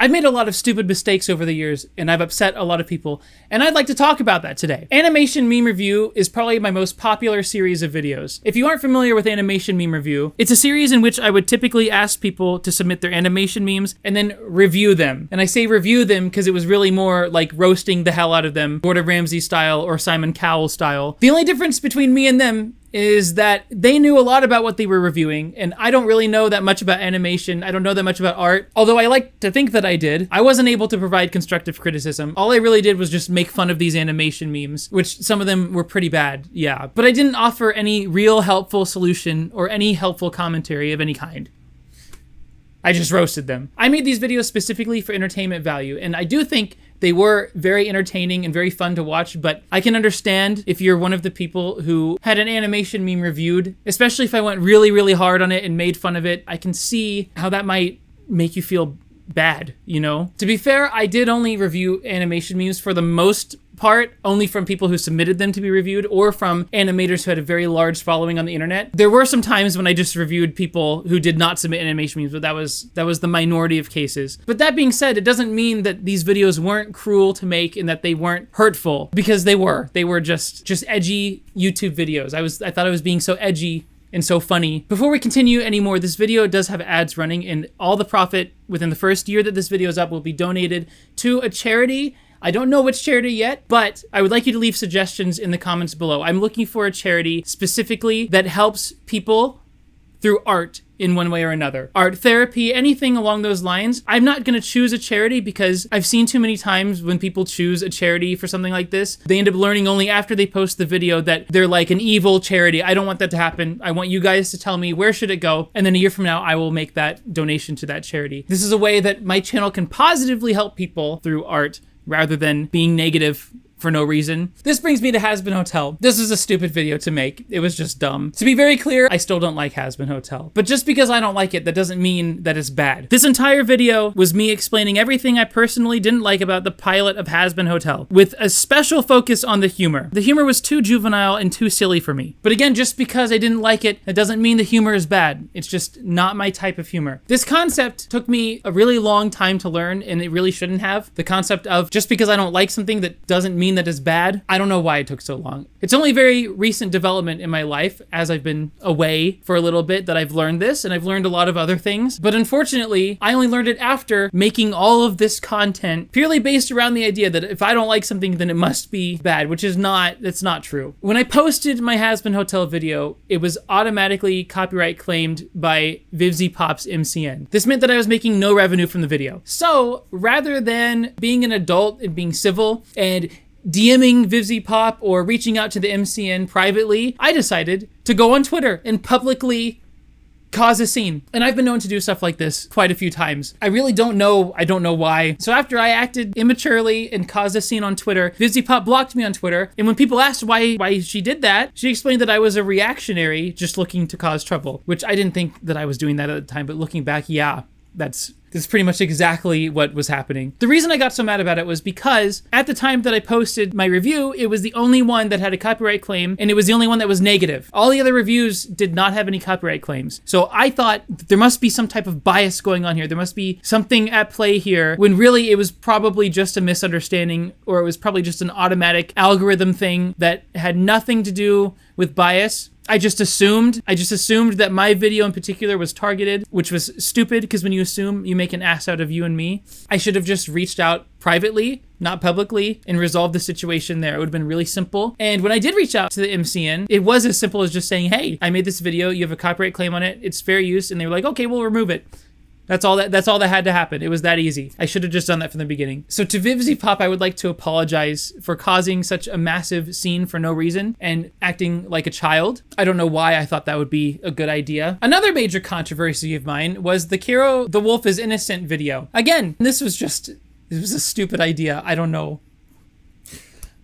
I've made a lot of stupid mistakes over the years, and I've upset a lot of people, and I'd like to talk about that today. Animation Meme Review is probably my most popular series of videos. If you aren't familiar with Animation Meme Review, it's a series in which I would typically ask people to submit their animation memes and then review them. And I say review them because it was really more like roasting the hell out of them, Gordon Ramsay style or Simon Cowell style. The only difference between me and them is that they knew a lot about what they were reviewing, and I don't really know that much about animation. I don't know that much about art, although I like to think that I did. I wasn't able to provide constructive criticism. All I really did was just make fun of these animation memes, which some of them were pretty bad, yeah. But I didn't offer any real helpful solution or any helpful commentary of any kind. I just roasted them. I made these videos specifically for entertainment value, and I do think they were very entertaining and very fun to watch, but I can understand if you're one of the people who had an animation meme reviewed, especially if I went really, really hard on it and made fun of it. I can see how that might make you feel bad, you know? To be fair, I did only review animation memes for the most part, only from people who submitted them to be reviewed or from animators who had a very large following on the internet. There were some times when I just reviewed people who did not submit animation memes, but that was the minority of cases. But that being said, it doesn't mean that these videos weren't cruel to make and that they weren't hurtful, because they were. They were just edgy YouTube videos. I thought I was being so edgy and so funny. Before we continue anymore, this video does have ads running, and all the profit within the first year that this video is up will be donated to a charity. I don't know which charity yet, but I would like you to leave suggestions in the comments below. I'm looking for a charity specifically that helps people through art in one way or another. Art therapy, anything along those lines. I'm not going to choose a charity because I've seen too many times when people choose a charity for something like this, they end up learning only after they post the video that they're like an evil charity. I don't want that to happen. I want you guys to tell me where should it go, and then a year from now I will make that donation to that charity. This is a way that my channel can positively help people through art rather than being negative for no reason. This brings me to Hazbin Hotel. This is a stupid video to make. It was just dumb. To be very clear, I still don't like Hazbin Hotel. But just because I don't like it, that doesn't mean that it's bad. This entire video was me explaining everything I personally didn't like about the pilot of Hazbin Hotel, with a special focus on the humor. The humor was too juvenile and too silly for me. But again, just because I didn't like it, that doesn't mean the humor is bad. It's just not my type of humor. This concept took me a really long time to learn, and it really shouldn't have. The concept of just because I don't like something, that doesn't mean that it's bad. I don't know why it took so long. It's only very recent development in my life, as I've been away for a little bit, that I've learned this, and I've learned a lot of other things. But unfortunately, I only learned it after making all of this content purely based around the idea that if I don't like something, then it must be bad, which is not, that's not true. When I posted my Hazbin Hotel video, it was automatically copyright claimed by Vivzy Pop's MCN. This meant that I was making no revenue from the video. So rather than being an adult and being civil and DMing Vivzy Pop or reaching out to the MCN privately, I decided to go on Twitter and publicly cause a scene. And I've been known to do stuff like this quite a few times. I really don't know why. So after I acted immaturely and caused a scene on Twitter, Vivzy Pop blocked me on Twitter. And when people asked why she did that, she explained that I was a reactionary just looking to cause trouble, which I didn't think that I was doing that at the time, but looking back, yeah, that's pretty much exactly what was happening. The reason I got so mad about it was because at the time that I posted my review, it was the only one that had a copyright claim, and it was the only one that was negative. All the other reviews did not have any copyright claims. So I thought there must be some type of bias going on here. There must be something at play here, when really it was probably just a misunderstanding, or it was probably just an automatic algorithm thing that had nothing to do with bias. I just assumed that my video in particular was targeted, which was stupid, because when you assume, you make an ass out of you and me. I should have just reached out privately, not publicly, and resolved the situation there. It would have been really simple. And when I did reach out to the MCN, it was as simple as just saying, hey, I made this video, you have a copyright claim on it, it's fair use, and they were like, okay, we'll remove it. That's all that had to happen. It was that easy. I should have just done that from the beginning. So to Vivzy Pop, I would like to apologize for causing such a massive scene for no reason and acting like a child. I don't know why I thought that would be a good idea. Another major controversy of mine was the Kiro the Wolf is Innocent video. Again, this was a stupid idea. I don't know.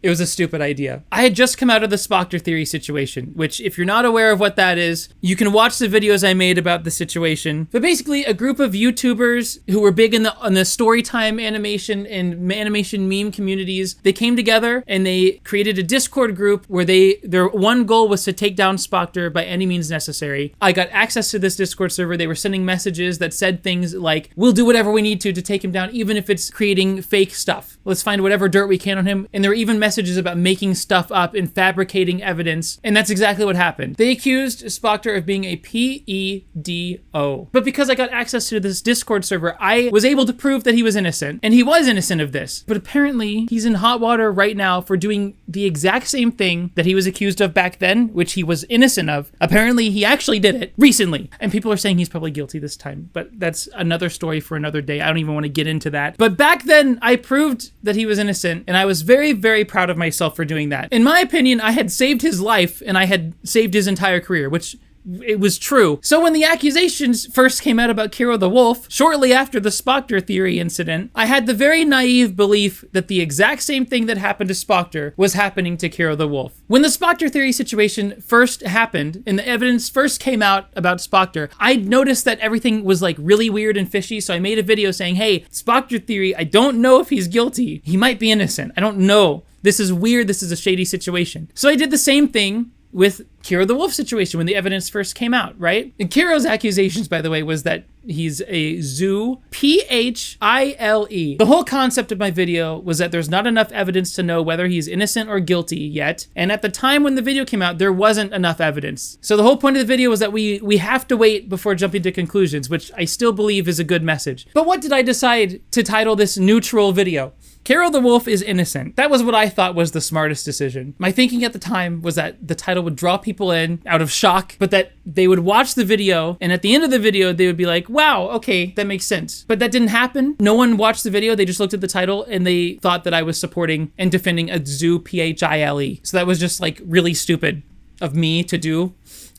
It was a stupid idea. I had just come out of the Spoctor theory situation, which if you're not aware of what that is, you can watch the videos I made about the situation. But basically a group of YouTubers who were big in the story time animation and animation meme communities, they came together and they created a Discord group where their one goal was to take down Spoctor by any means necessary. I got access to this Discord server. They were sending messages that said things like, we'll do whatever we need to take him down, even if it's creating fake stuff. Let's find whatever dirt we can on him. And there were even messages about making stuff up and fabricating evidence. And that's exactly what happened. They accused Spoctor of being a PEDO. But because I got access to this Discord server, I was able to prove that he was innocent. And he was innocent of this. But apparently he's in hot water right now for doing the exact same thing that he was accused of back then, which he was innocent of. Apparently he actually did it recently. And people are saying he's probably guilty this time. But that's another story for another day. I don't even want to get into that. But back then I proved that he was innocent. And I was very, very proud of myself for doing that. In my opinion, I had saved his life and I had saved his entire career, which it was true. So when the accusations first came out about Kiro the Wolf, shortly after the Spoctor theory incident, I had the very naive belief that the exact same thing that happened to Spoctor was happening to Kiro the Wolf. When the Spoctor theory situation first happened and the evidence first came out about Spoctor, I noticed that everything was like really weird and fishy, so I made a video saying, hey, Spoctor theory, I don't know if he's guilty. He might be innocent. I don't know. This is weird. This is a shady situation. So I did the same thing with Kiro the Wolf situation when the evidence first came out, right? And Kiro's accusations, by the way, was that he's a zoo, Phile. The whole concept of my video was that there's not enough evidence to know whether he's innocent or guilty yet. And at the time when the video came out, there wasn't enough evidence. So the whole point of the video was that we have to wait before jumping to conclusions, which I still believe is a good message. But what did I decide to title this neutral video? Kiro the Wolf is innocent. That was what I thought was the smartest decision. My thinking at the time was that the title would draw people in out of shock, but that they would watch the video, and at the end of the video, they would be like, wow, okay, that makes sense. But that didn't happen. No one watched the video. They just looked at the title, and they thought that I was supporting and defending a zoo, Phile. So that was just like really stupid of me to do,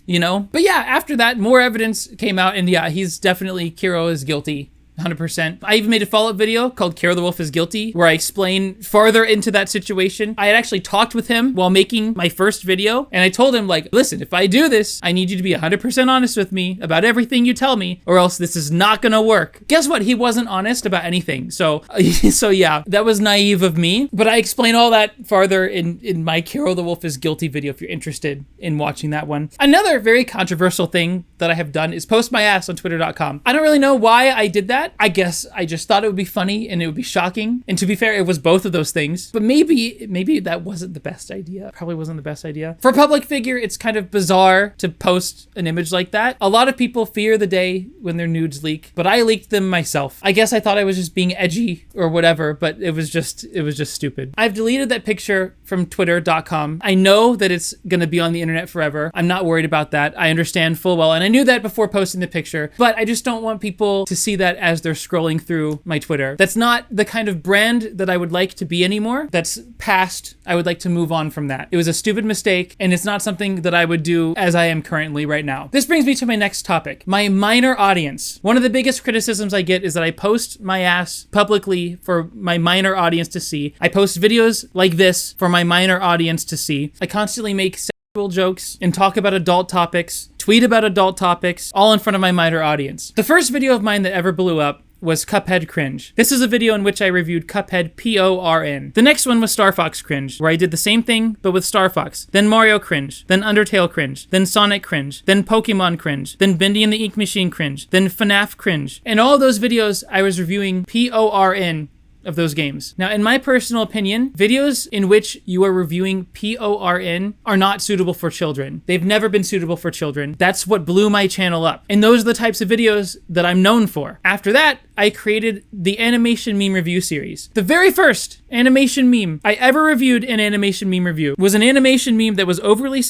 you know? But yeah, after that, more evidence came out, and yeah, Kiro is guilty. 100%. I even made a follow-up video called Kiro the Wolf is Guilty, where I explain farther into that situation. I had actually talked with him while making my first video, and I told him, like, listen, if I do this, I need you to be 100% honest with me about everything you tell me, or else this is not gonna work. Guess what? He wasn't honest about anything. So yeah, that was naive of me, but I explain all that farther in my Kiro the Wolf is Guilty video if you're interested in watching that one. Another very controversial thing that I have done is post my ass on twitter.com. I don't really know why I did that. I guess I just thought it would be funny and it would be shocking. And to be fair, it was both of those things. But maybe that wasn't the best idea. Probably wasn't the best idea. For a public figure, it's kind of bizarre to post an image like that. A lot of people fear the day when their nudes leak, but I leaked them myself. I guess I thought I was just being edgy or whatever, but it was just stupid. I've deleted that picture from twitter.com. I know that it's gonna be on the internet forever. I'm not worried about that. I understand full well, and I knew that before posting the picture, but I just don't want people to see that as they're scrolling through my Twitter. That's not the kind of brand that I would like to be anymore. That's past. I would like to move on from that. It was a stupid mistake, and it's not something that I would do as I am currently right now. This brings me to my next topic, my minor audience. One of the biggest criticisms I get is that I post my ass publicly for my minor audience to see. I post videos like this for my minor audience to see. I constantly make sexual jokes and talk about adult topics, tweet about adult topics, all in front of my minor audience. The first video of mine that ever blew up was Cuphead Cringe. This is a video in which I reviewed Cuphead Porn. The next one was Star Fox Cringe, where I did the same thing, but with Star Fox. Then Mario Cringe. Then Undertale Cringe. Then Sonic Cringe. Then Pokemon Cringe. Then Bendy and the Ink Machine Cringe. Then FNAF Cringe. In all of those videos, I was reviewing Porn of those games. Now, in my personal opinion, videos in which you are reviewing Porn are not suitable for children. They've never been suitable for children. That's what blew my channel up. And those are the types of videos that I'm known for. After that, I created the animation meme review series. The very first animation meme I ever reviewed in animation meme review was an animation meme that was overly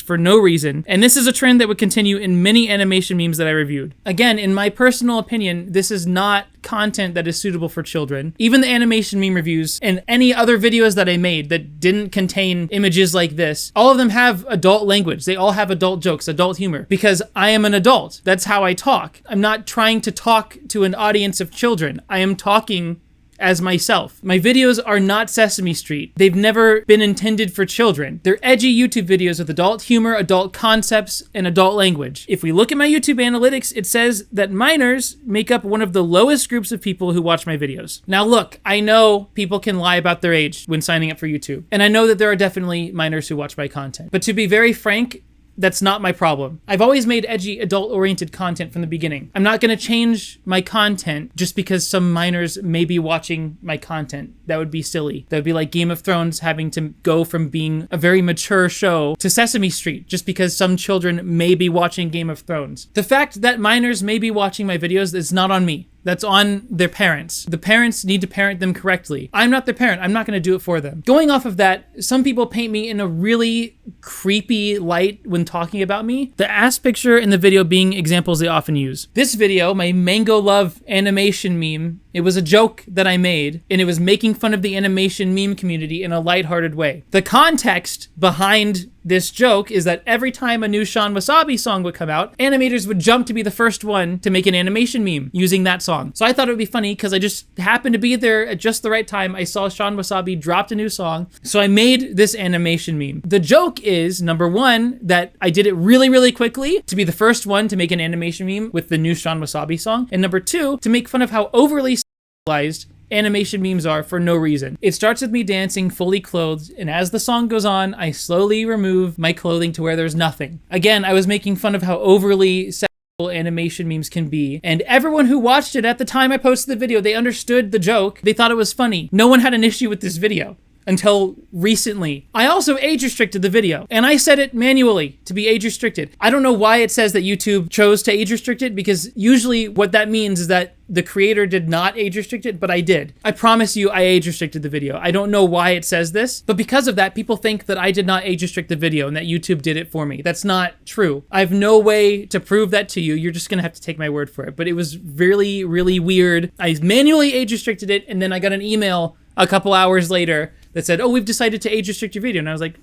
for no reason, and this is a trend that would continue in many animation memes that I reviewed. Again, in my personal opinion, this is not content that is suitable for children. Even the animation meme reviews and any other videos that I made that didn't contain images like this, all of them have adult language. They all have adult jokes, adult humor, because I am an adult. That's how I talk. I'm not trying to talk to an audience of children. I am talking as myself. My videos are not Sesame Street. They've never been intended for children. They're edgy YouTube videos with adult humor, adult concepts, and adult language. If we look at my YouTube analytics, it says that minors make up one of the lowest groups of people who watch my videos. Now look, I know people can lie about their age when signing up for YouTube, and I know that there are definitely minors who watch my content. But to be very frank, that's not my problem. I've always made edgy, adult-oriented content from the beginning. I'm not going to change my content just because some minors may be watching my content. That would be silly. That would be like Game of Thrones having to go from being a very mature show to Sesame Street just because some children may be watching Game of Thrones. The fact that minors may be watching my videos is not on me. That's on their parents. The parents need to parent them correctly. I'm not their parent. I'm not going to do it for them. Going off of that, some people paint me in a really creepy light when talking about me. The ass picture and the video being examples they often use. This video, my Mango Love animation meme, it was a joke that I made, and it was making fun of the animation meme community in a lighthearted way. The context behind this joke is that every time a new Sean Wasabi song would come out, animators would jump to be the first one to make an animation meme using that song. So I thought it would be funny because I just happened to be there at just the right time. I saw Sean Wasabi dropped a new song, so I made this animation meme. The joke is, number one, that I did it really, really quickly to be the first one to make an animation meme with the new Sean Wasabi song, and number two, to make fun of how overly sexualized animation memes are for no reason. It starts with me dancing fully clothed, and as the song goes on, I slowly remove my clothing to where there's nothing. Again, I was making fun of how overly sexual animation memes can be, and everyone who watched it at the time I posted the video, they understood the joke. They thought it was funny. No one had an issue with this video until recently. I also age restricted the video, and I set it manually to be age restricted. I don't know why it says that YouTube chose to age restrict it, because usually what that means is that the creator did not age restrict it, but I did. I promise you I age restricted the video. I don't know why it says this, but because of that, people think that I did not age restrict the video and that YouTube did it for me. That's not true. I have no way to prove that to you. You're just gonna have to take my word for it. But it was really, really weird. I manually age restricted it, and then I got an email a couple hours later that said, oh, we've decided to age restrict your video. And I was like,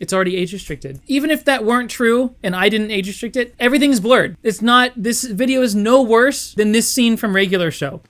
it's already age restricted. Even if that weren't true and I didn't age restrict it, everything's blurred. It's not, this video is no worse than this scene from Regular Show.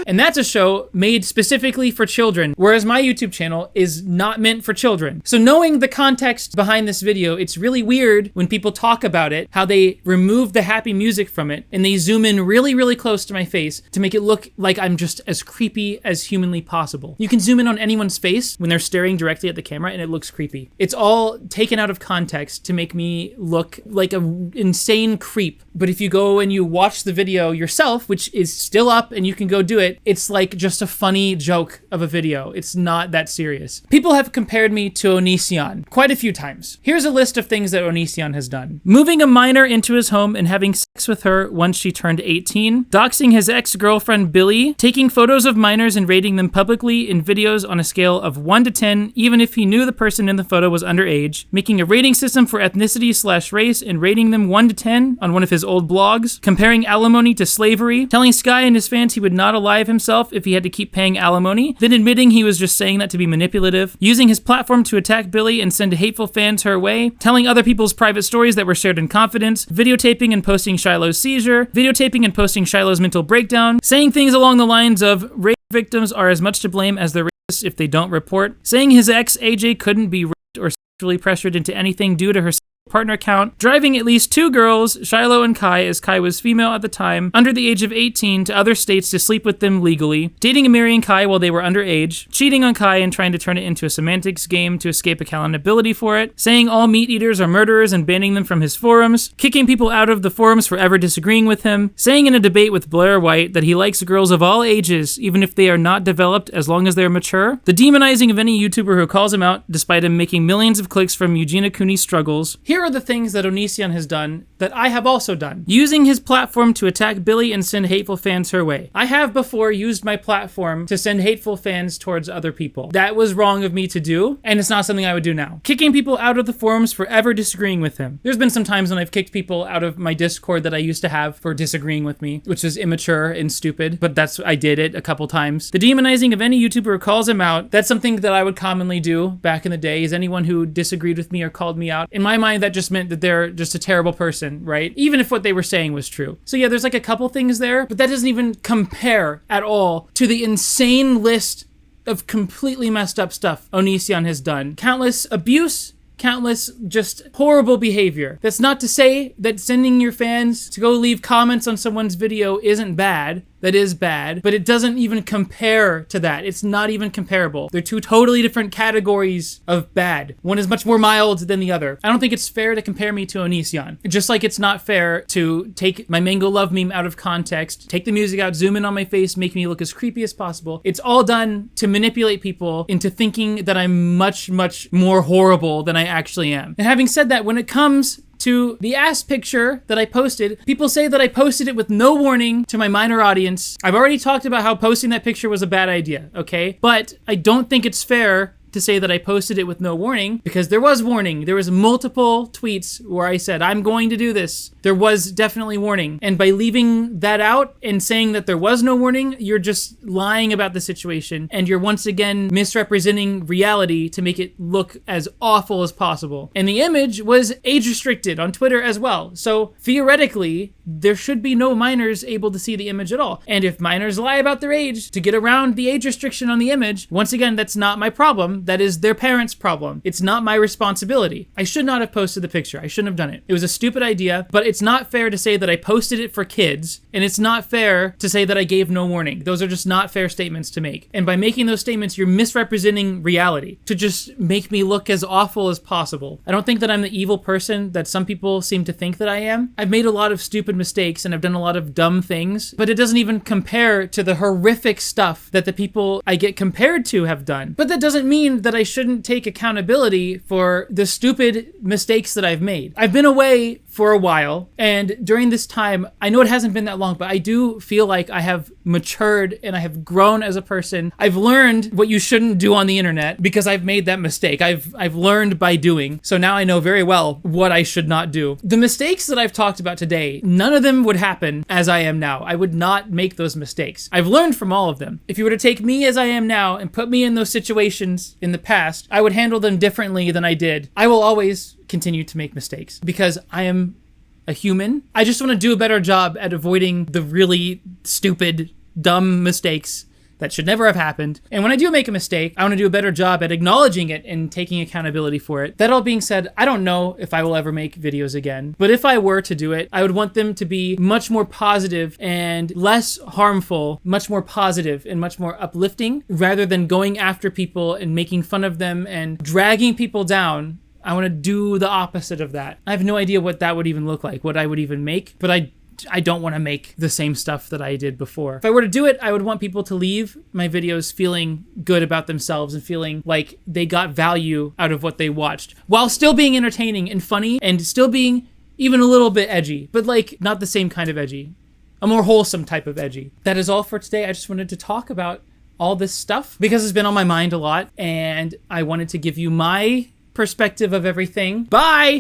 And that's a show made specifically for children, whereas my YouTube channel is not meant for children. So knowing the context behind this video, it's really weird when people talk about it, how they remove the happy music from it, and they zoom in really, really close to my face to make it look like I'm just as creepy as humanly possible. You can zoom in on anyone's face when they're staring directly at the camera, and it looks creepy. It's all taken out of context to make me look like an insane creep. But if you go and you watch the video yourself, which is still up and you can go do it, it's like just a funny joke of a video. It's not that serious. People have compared me to Onision quite a few times. Here's a list of things that Onision has done. Moving a minor into his home and having sex with her once she turned 18. Doxing his ex-girlfriend Billy. Taking photos of minors and rating them publicly in videos on a scale of 1 to 10, even if he knew the person in the photo was underage. Making a rating system for ethnicity/race and rating them 1 to 10 on one of his old blogs. Comparing alimony to slavery. Telling Sky and his fans he would not alive himself if he had to keep paying alimony, then admitting he was just saying that to be manipulative, using his platform to attack Billy and send hateful fans her way, telling other people's private stories that were shared in confidence, videotaping and posting Shiloh's seizure, videotaping and posting Shiloh's mental breakdown, saying things along the lines of rape victims are as much to blame as the rapists if they don't report, saying his ex AJ couldn't be raped or sexually pressured into anything due to her partner count, driving at least 2 girls, Shiloh and Kai, as Kai was female at the time, under the age of 18 to other states to sleep with them legally, dating and marrying Kai while they were underage, cheating on Kai and trying to turn it into a semantics game to escape accountability for it, saying all meat eaters are murderers and banning them from his forums, kicking people out of the forums for ever disagreeing with him, saying in a debate with Blair White that he likes girls of all ages, even if they are not developed as long as they're mature, the demonizing of any YouTuber who calls him out despite him making millions of clicks from Eugenia Cooney's struggles. Here here are the things that Onision has done that I have also done. Using his platform to attack Billie and send hateful fans her way. I have before used my platform to send hateful fans towards other people. That was wrong of me to do, and it's not something I would do now. Kicking people out of the forums for ever disagreeing with him. There's been some times when I've kicked people out of my Discord that I used to have for disagreeing with me, which is immature and stupid, but I did it a couple times. The demonizing of any YouTuber who calls him out, that's something that I would commonly do back in the day, is anyone who disagreed with me or called me out. In my mind, that just meant that they're just a terrible person, right? Even if what they were saying was true. So yeah, there's like a couple things there, but that doesn't even compare at all to the insane list of completely messed up stuff Onision has done. Countless abuse, countless just horrible behavior. That's not to say that sending your fans to go leave comments on someone's video isn't bad. That is bad, but it doesn't even compare to that. It's not even comparable. They're two totally different categories of bad. One is much more mild than the other. I don't think it's fair to compare me to Onision. Just like it's not fair to take my Mango Love meme out of context, take the music out, zoom in on my face, make me look as creepy as possible. It's all done to manipulate people into thinking that I'm much, much more horrible than I actually am. And having said that, when it comes to the ass picture that I posted, people say that I posted it with no warning to my minor audience. I've already talked about how posting that picture was a bad idea, okay? But I don't think it's fair to say that I posted it with no warning, because there was warning. There was multiple tweets where I said, I'm going to do this. There was definitely warning. And by leaving that out and saying that there was no warning, you're just lying about the situation. And you're once again misrepresenting reality to make it look as awful as possible. And the image was age restricted on Twitter as well. So theoretically, there should be no minors able to see the image at all. And if minors lie about their age to get around the age restriction on the image, once again, that's not my problem. That is their parents' problem. It's not my responsibility. I should not have posted the picture. I shouldn't have done it. It was a stupid idea, but it's not fair to say that I posted it for kids, and it's not fair to say that I gave no warning. Those are just not fair statements to make. And by making those statements, you're misrepresenting reality to just make me look as awful as possible. I don't think that I'm the evil person that some people seem to think that I am. I've made a lot of stupid mistakes and I've done a lot of dumb things, but it doesn't even compare to the horrific stuff that the people I get compared to have done. But that doesn't mean that I shouldn't take accountability for the stupid mistakes that I've made. I've been away for a while, and during this time, I know it hasn't been that long, but I do feel like I have matured and I have grown as a person. I've learned what you shouldn't do on the internet because I've made that mistake. I've learned by doing, so now I know very well what I should not do. The mistakes that I've talked about today, none of them would happen as I am now. I would not make those mistakes. I've learned from all of them. If you were to take me as I am now and put me in those situations in the past, I would handle them differently than I did. I will always continue to make mistakes because I am a human. I just want to do a better job at avoiding the really stupid, dumb mistakes that should never have happened. And when I do make a mistake, I want to do a better job at acknowledging it and taking accountability for it. That all being said, I don't know if I will ever make videos again, but if I were to do it, I would want them to be much more positive and less harmful, much more positive and much more uplifting, rather than going after people and making fun of them and dragging people down. I want to do the opposite of that. I have no idea what that would even look like, what I would even make, but I don't want to make the same stuff that I did before. If I were to do it, I would want people to leave my videos feeling good about themselves and feeling like they got value out of what they watched, while still being entertaining and funny and still being even a little bit edgy, but like not the same kind of edgy, a more wholesome type of edgy. That is all for today. I just wanted to talk about all this stuff because it's been on my mind a lot, and I wanted to give you my perspective of everything. Bye!